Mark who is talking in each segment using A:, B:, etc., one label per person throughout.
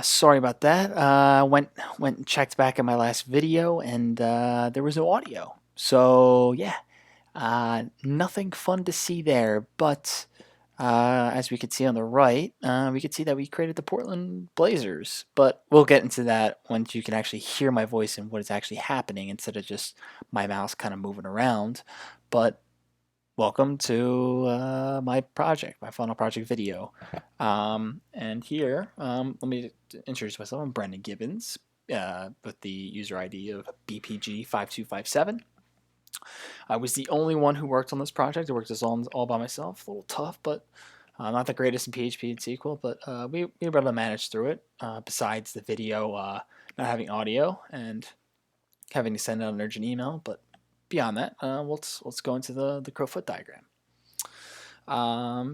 A: Sorry about that. Went and checked back at my last video, and there was no audio. So yeah, nothing fun to see there. But as we could see on the right, we could see that we created the Portland Blazers. But we'll get into that once you can actually hear my voice and what is actually happening instead of just my mouse kind of moving around. But welcome to my project, my final project video. And here, let me introduce myself. I'm Brendan Gibbons with the user ID of BPG5257. I was the only one who worked on this project. I worked this all by myself. A little tough, but not the greatest in PHP and SQL, but we were able to manage through it. Besides the video not having audio and having to send out an urgent email, but beyond that, let's go into the crowfoot diagram.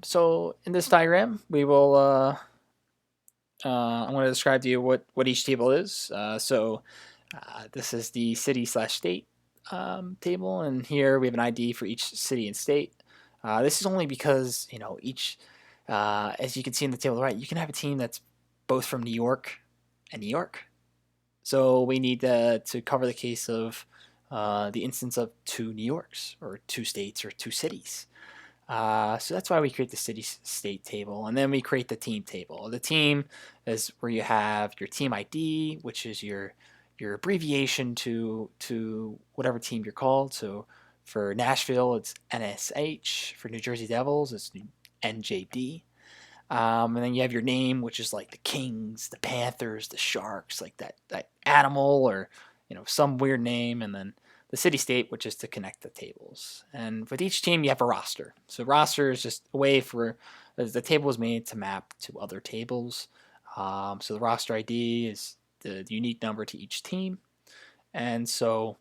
A: So in this diagram, we will I'm going to describe to you what each table is. This is the city/state table, and here we have an ID for each city and state. This is only because each, as you can see in the table on the right, you can have a team that's both from New York and New York. So we need to cover the case of the instance of two New Yorks or two states or two cities. So that's why we create the city-state table, and then we create the team table. The team is where you have your team ID, which is your abbreviation to whatever team you're called. So for Nashville, it's NSH. For New Jersey Devils, it's NJD. And then you have your name, which is like the Kings, the Panthers, the Sharks, like that animal or some weird name, and then the city state, which is to connect the tables. And with each team, you have a roster. So roster is just a way for the table is made to map to other tables. So the roster ID is the unique number to each team, and so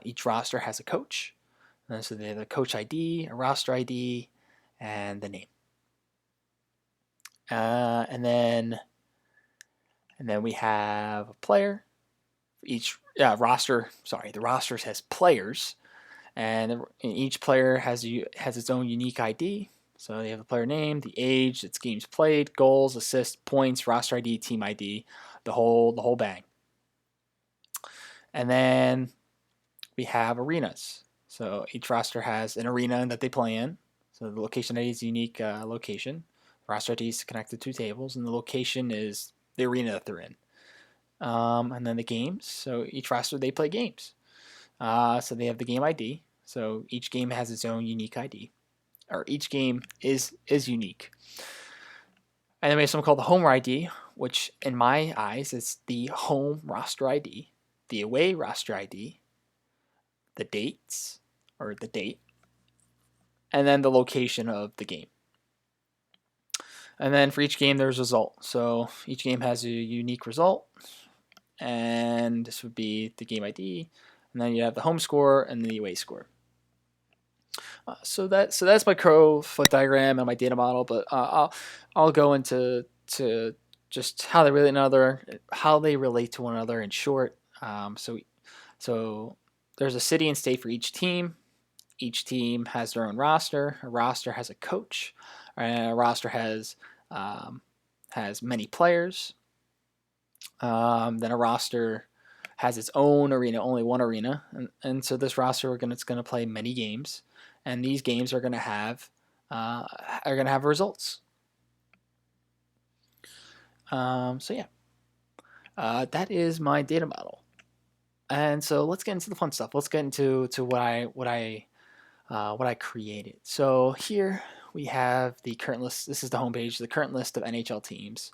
A: each roster has a coach. And so they have a coach ID, a roster ID, and the name. And then we have a player. Each roster, the roster has players, and each player has its own unique ID. So they have the player name, the age, its games played, goals, assists, points, roster ID, team ID, the whole bang. And then we have arenas. So each roster has an arena that they play in. So the location ID is a unique location. Roster ID is connected to tables, and the location is the arena that they're in. And then the games. So each roster, they play games. So they have the game ID. So each game has its own unique ID, or each game is unique. And then we have something called the home ID, which in my eyes is the home roster ID, the away roster ID, the dates or the date, and then the location of the game. And then for each game, there's a result. So each game has a unique result, and this would be the game ID, and then you have the home score and the away score. So that's my crowfoot diagram and my data model, but I'll go into just how they relate to one another in short. So there's a city and state for each team. Each team has their own roster. A roster has a coach. A roster has many players. Then a roster has its own arena, only one arena, and so this roster it's going to play many games, and these games are going to have results. That is my data model, and so let's get into the fun stuff. Let's get into what I created. So here we have the current list. This is the homepage, the current list of NHL teams.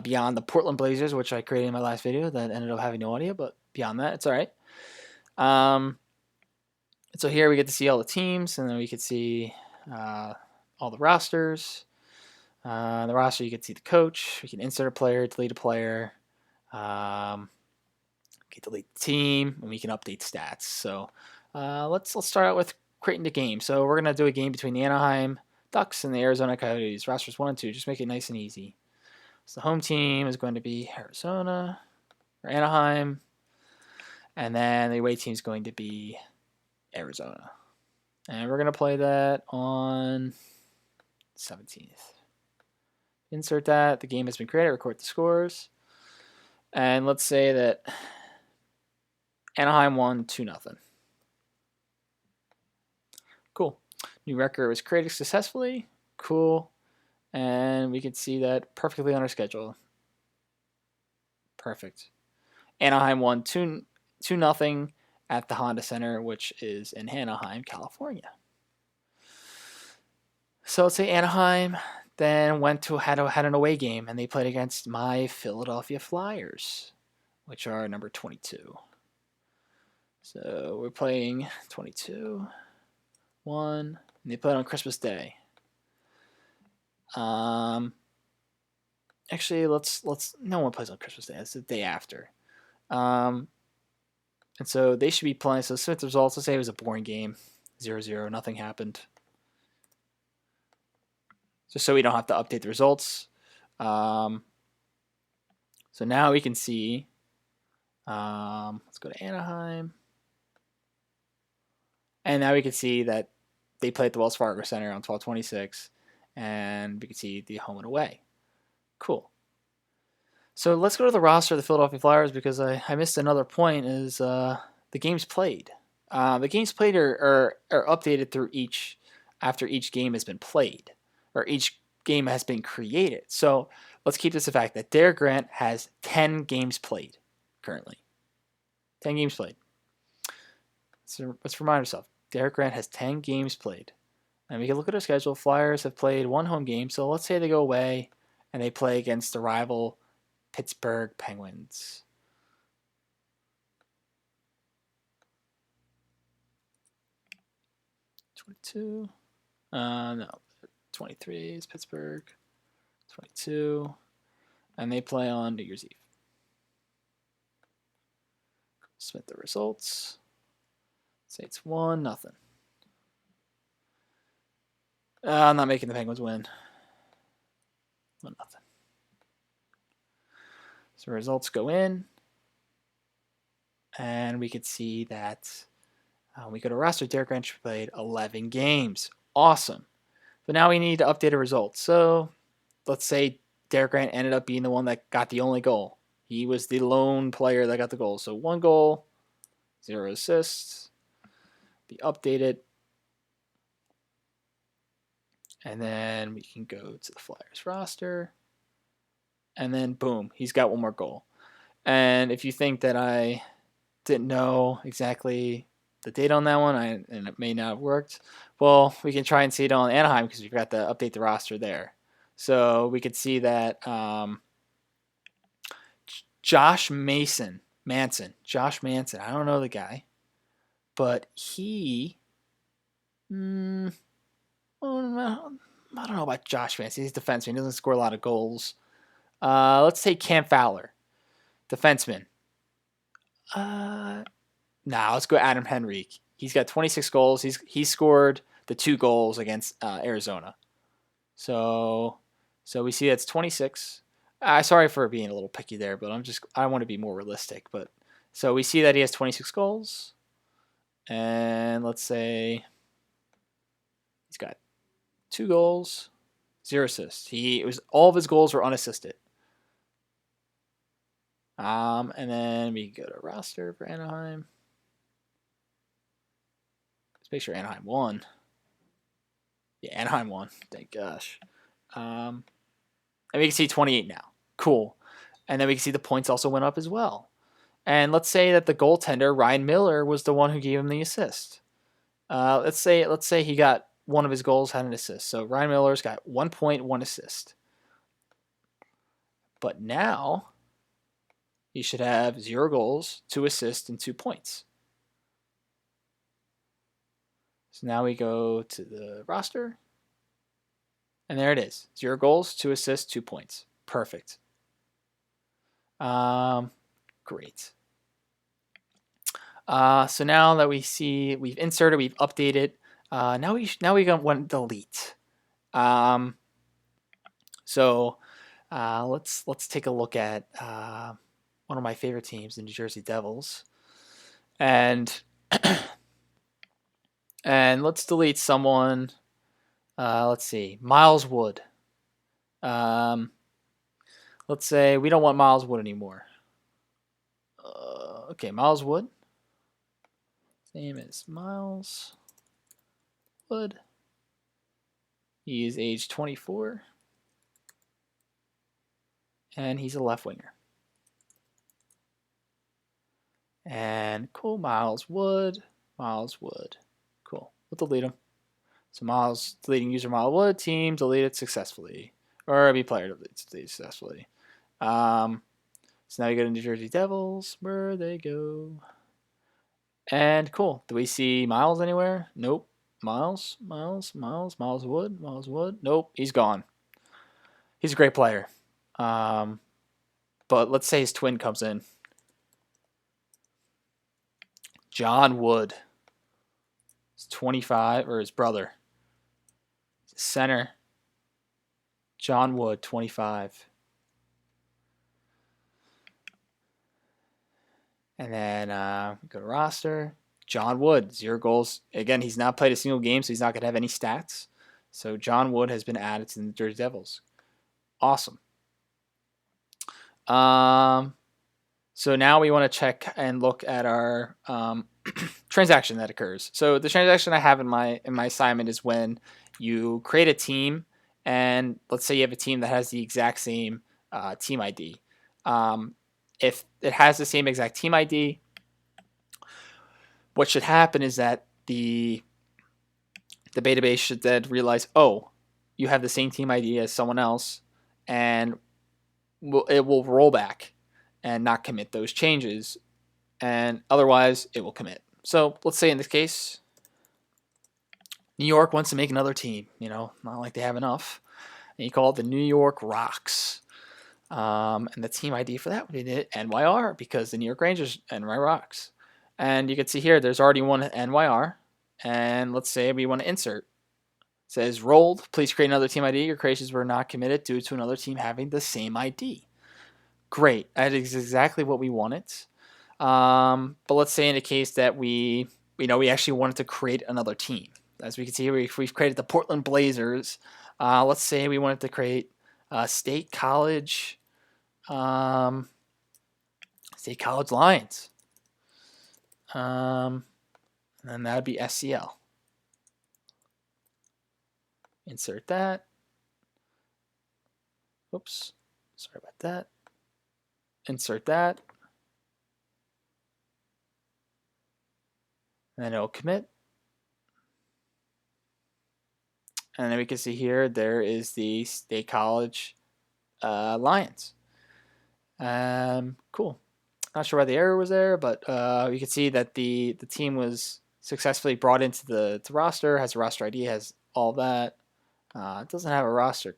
A: Beyond the Portland Blazers, which I created in my last video that ended up having no audio, but beyond that, it's all right. So here we get to see all the teams, and then we could see all the rosters. The roster, you can see the coach. We can insert a player, delete a player. Delete the team, and we can update stats. So let's start out with creating the game. So we're gonna do a game between the Anaheim Ducks and the Arizona Coyotes. Rosters 1 and 2. Just make it nice and easy. So the home team is going to be Arizona or Anaheim, and then the away team is going to be Arizona. And we're going to play that on 17th. insert that. The game has been created. Record the scores. And let's say that Anaheim won 2-0. Cool. New record was created successfully. Cool. And we can see that perfectly on our schedule. Perfect. Anaheim won 2-0 at the Honda Center, which is in Anaheim, California. So let's say Anaheim then had an away game, and they played against my Philadelphia Flyers, which are number 22. So we're playing 22, 1, and they played on Christmas Day. Actually, let's no one plays on Christmas Day. It's the day after. And so they should be playing. So Smith results. Let's say it was a boring game, 0-0. Nothing happened. Just so we don't have to update the results. So now we can see. Let's go to Anaheim. And now we can see that they played at the Wells Fargo Center on 12/26. And we can see the home and away. Cool. So let's go to the roster of the Philadelphia Flyers because I missed another point is the games played. The games played are updated through after each game has been played or each game has been created. So let's keep this a fact that Derek Grant has 10 games played currently. 10 games played. So let's remind ourselves. Derek Grant has 10 games played. And we can look at our schedule. Flyers have played one home game. So let's say they go away and they play against the rival Pittsburgh Penguins. No, 23 is Pittsburgh. 22, and they play on New Year's Eve. Submit the results. Say it's 1-0. I'm not making the Penguins win. 1-0. So results go in, and we could see that we go to roster. Derek Grant played 11 games. Awesome. But now we need to update the results. So let's say Derek Grant ended up being the one that got the only goal. He was the lone player that got the goal. So 1 goal, 0 assists. Be updated. And then we can go to the Flyers roster. And then boom, he's got 1 more goal. And if you think that I didn't know exactly the date on that one, and it may not have worked, well, we can try and see it on Anaheim because we forgot to update the roster there. So we could see that Josh Manson, I don't know the guy, but he, I don't know about Josh Manson. He's a defenseman. He doesn't score a lot of goals. Let's take Cam Fowler, defenseman. Let's go Adam Henrique. He's got 26 goals. He scored the 2 goals against Arizona. So we see that's 26. Sorry for being a little picky there, but I want to be more realistic. But so we see that he has 26 goals, and let's say he's got 2 goals, 0 assists. All of his goals were unassisted. And then we go to roster for Anaheim. Let's make sure Anaheim won. Yeah, Anaheim won. Thank gosh. And we can see 28 now. Cool. And then we can see the points also went up as well. And let's say that the goaltender, Ryan Miller, was the one who gave him the assist. Let's say he got one of his goals had an assist. So Ryan Miller's got 1 point, 1 assist. But now he should have 0 goals, 2 assists, and 2 points. So now we go to the roster. And there it is. 0 goals, 2 assists, 2 points. Perfect. Great. So now that we see we've inserted, we've updated. Now we want to delete. So let's take a look at one of my favorite teams, the New Jersey Devils, and and let's delete someone. Let's see, Miles Wood. Um, let's say we don't want Miles Wood anymore. Okay, Miles Wood. His name is Miles Wood. He is age 24. And he's a left winger. And cool, Miles Wood. Miles Wood. Cool. We'll delete him. So Miles, deleting user Miles Wood, team deleted successfully. Or be player deleted successfully. So now you go to New Jersey Devils. Where they go? And cool. Do we see Miles anywhere? Nope. Miles Wood. Nope, he's gone. He's a great player. But let's say his twin comes in. John Wood. He's 25, or his brother. Center. John Wood, 25. And then go to roster. John Wood, 0 goals. Again, he's not played a single game, so he's not going to have any stats. So John Wood has been added to the New Jersey Devils. Awesome. So now we want to check and look at our transaction that occurs. So the transaction I have in my assignment is when you create a team, and let's say you have a team that has the exact same team ID. If it has the same exact team ID, what should happen is that the database should then realize, oh, you have the same team ID as someone else, and it will roll back and not commit those changes, and otherwise it will commit. So let's say in this case, New York wants to make another team, not like they have enough, and you call it the New York Rocks. And the team ID for that would be NYR, because the New York Rangers, NY Rocks. And you can see here, there's already one NYR, and let's say we want to insert. It says rolled, please create another team ID. Your creations were not committed due to another team having the same ID. Great, that is exactly what we wanted. But let's say in the case that we actually wanted to create another team. As we can see here, we've created the Portland Blazers. Let's say we wanted to create State College Lions. And that would be SCL. Insert that. Oops, sorry about that. Insert that. And then it'll commit. And then we can see here, there is the State College Lions. Cool. Not sure why the error was there, but you can see that the team was successfully brought into the roster, has a roster ID, has all that. It doesn't have a roster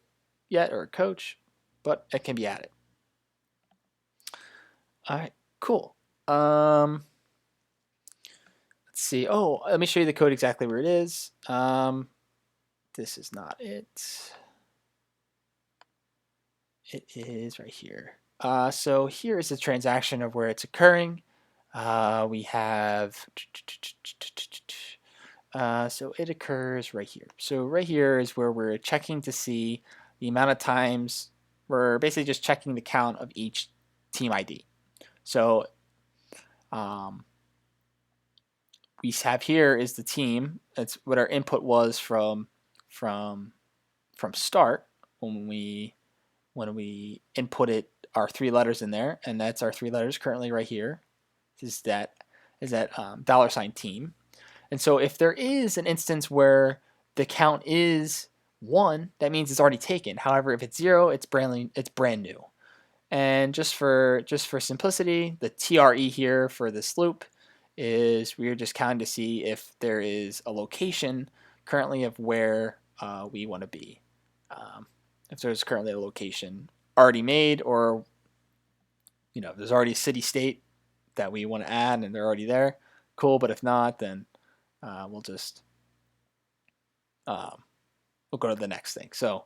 A: yet or a coach, but it can be added. All right, cool. Let's see. Oh, let me show you the code exactly where it is. This is not it. It is right here. So here is the transaction of where it's occurring. We have, so it occurs right here. So right here is where we're checking to see the amount of times. We're basically just checking the count of each team ID. So we have here is the team. That's what our input was from start when we inputted our 3 letters in there, and that's our 3 letters currently right here. Is that $team. And so if there is an instance where the count is 1, that means it's already taken. However, if it's 0, it's brand new. And just for simplicity, the TRE here for this loop is we're just counting to see if there is a location currently of where we want to be. If there's currently a location already made, or if there's already a city state that we want to add and they're already there, cool. But if not, then we'll just we'll go to the next thing. So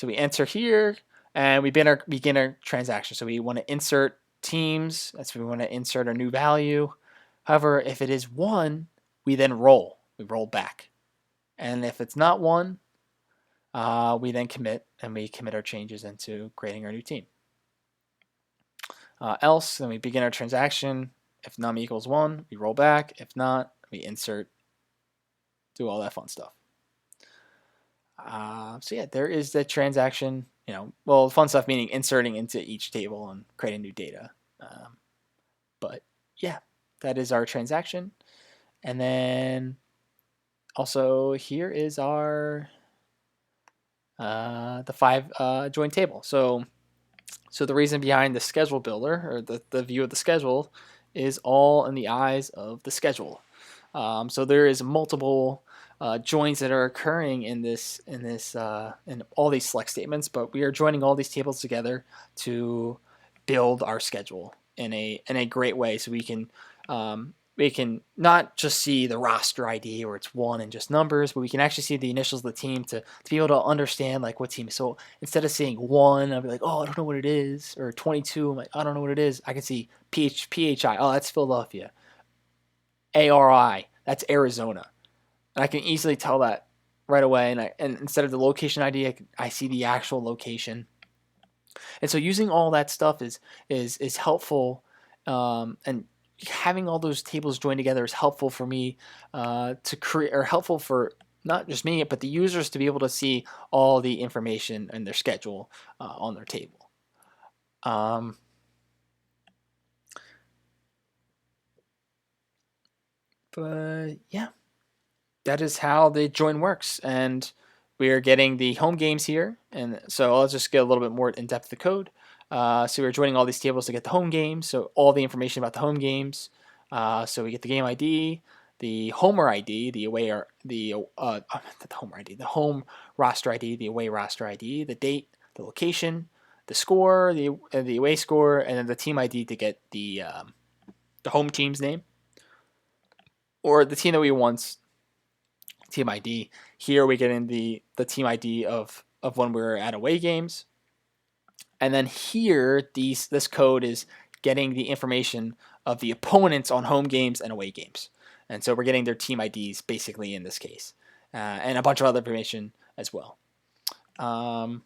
A: we enter here and we begin our transaction. So we want to insert teams. That's when we want to insert our new value. However, if it is 1, we then roll. We roll back. And if it's not 1, we then commit, and we commit our changes into creating our new team. Else, then we begin our transaction. If num equals 1, we roll back. If not, we insert, do all that fun stuff. So yeah, there is the transaction. Well, fun stuff meaning inserting into each table and creating new data. But yeah, that is our transaction. And then also here is our the 5 join table. So the reason behind the schedule builder, or the view of the schedule, is all in the eyes of the schedule. So there is multiple joins that are occurring in all these select statements, but we are joining all these tables together to build our schedule in a great way, so we can not just see the roster ID where it's 1 and just numbers, but we can actually see the initials of the team to be able to understand like what team. So instead of seeing 1, I'll be like, oh, I don't know what it is, or 22, I'm like, I don't know what it is. I can see PHI, oh, that's Philadelphia. ARI, that's Arizona. And I can easily tell that right away. And instead of the location ID, I see the actual location. And so using all that stuff is helpful, and having all those tables joined together is helpful for me to create, or helpful for not just me but the users to be able to see all the information and their schedule on their table. But yeah, that is how the join works. And we are getting the home games here. And so I'll just get a little bit more in depth of the code. So we're joining all these tables to get the home games. So all the information about the home games. So we get the game ID, the homer ID, the away, or the homer ID, the home roster ID, the away roster ID, the date, the location, the score, the away score, and then the team ID to get the home team's name, or the team that we want. Team ID. Here we get in the team ID of when we're at away games. And then here, this code is getting the information of the opponents on home games and away games. And so we're getting their team IDs basically in this case, and a bunch of other information as well. And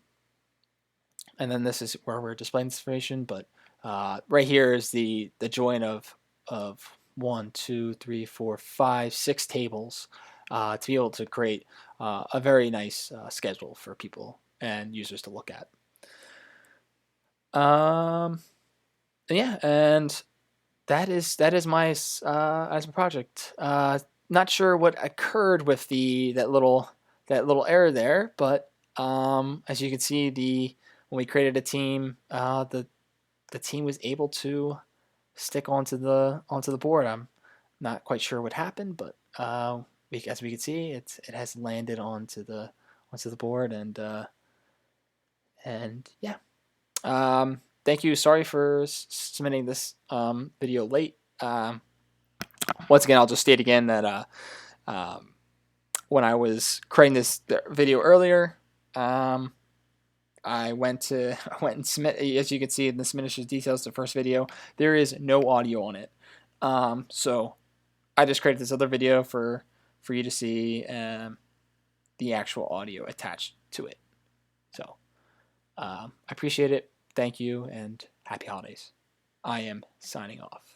A: then this is where we're displaying this information. But right here is the join of 1, 2, 3, 4, 5, 6 tables to be able to create a very nice schedule for people and users to look at. Yeah, and that is my as a project. Not sure what occurred with that little error there, but as you can see, when we created a team, the team was able to stick onto the board. I'm not quite sure what happened, but as we can see, it has landed onto the board, and yeah. Thank you. Sorry for submitting this video late. Once again, I'll just state again that when I was creating this video earlier, I went and submit. As you can see in the submission details, the first video, there is no audio on it. So I just created this other video for you to see the actual audio attached to it. So I appreciate it. Thank you, and happy holidays. I am signing off.